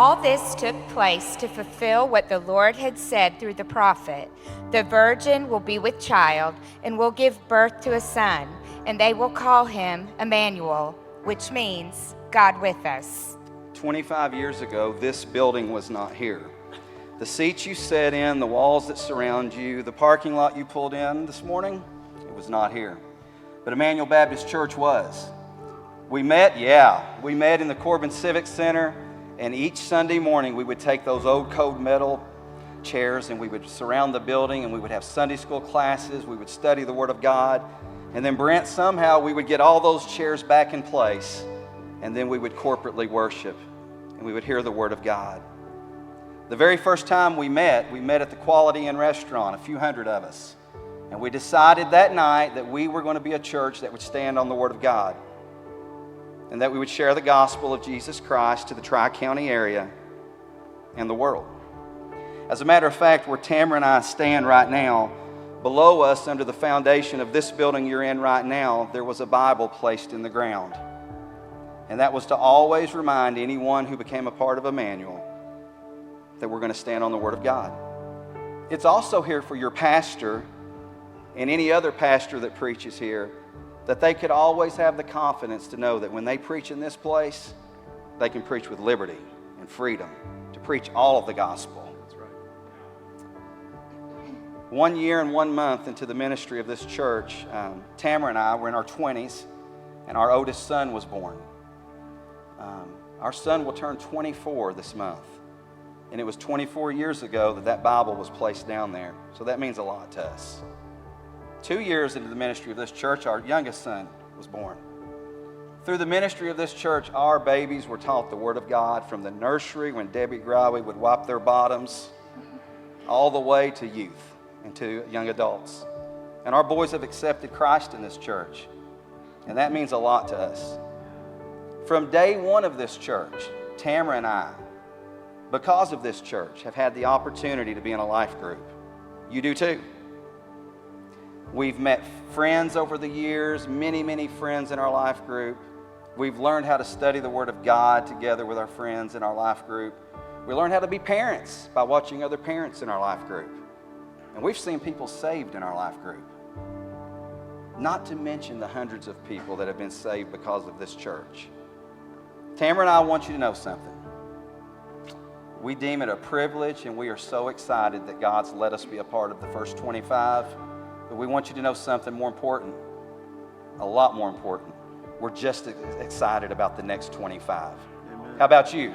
All this took place to fulfill what the Lord had said through the prophet. The virgin will be with child and will give birth to a son, and they will call him Immanuel, which means God with us. 25 years ago, this building was not here. The seats you sat in, the walls that surround you, the parking lot you pulled in this morning, it was not here. But Immanuel Baptist Church was. We met in the Corbin Civic Center, and each Sunday morning we would take those old cold metal chairs and we would surround the building and we would have Sunday school classes, we would study the Word of God, and then Brent, somehow we would get all those chairs back in place, and then we would corporately worship and we would hear the Word of God. The very first time we met at the Quality Inn restaurant, a few hundred of us. And we decided that night that we were going to be a church that would stand on the Word of God and that we would share the gospel of Jesus Christ to the Tri-County area and the world. As a matter of fact, where Tamra and I stand right now, below us under the foundation of this building you're in right now, there was a Bible placed in the ground. And that was to always remind anyone who became a part of Immanuel that we're going to stand on the Word of God. It's also here for your pastor and any other pastor that preaches here, that they could always have the confidence to know that when they preach in this place, they can preach with liberty and freedom to preach all of the gospel. That's right. 1 year and 1 month into the ministry of this church, Tamra and I were in our 20s, and our oldest son was born. Our son will turn 24 this month. And it was 24 years ago that Bible was placed down there. So that means a lot to us. 2 years into the ministry of this church, our youngest son was born. Through the ministry of this church, our babies were taught the Word of God from the nursery when Debbie Growie would wipe their bottoms all the way to youth and to young adults. And our boys have accepted Christ in this church. And that means a lot to us. From day one of this church, Tamra and I, because of this church, have had the opportunity to be in a life group. You do too. We've met friends over the years, many friends in our life group. We've learned how to study the Word of God together with our friends in our life group. We learned how to be parents by watching other parents in our life group. And we've seen people saved in our life group. Not to mention the hundreds of people that have been saved because of this church. Tamra and I want you to know something. We deem it a privilege, and we are so excited that God's let us be a part of the first 25. But we want you to know something more important, a lot more important. We're just excited about the next 25. Amen. How about you?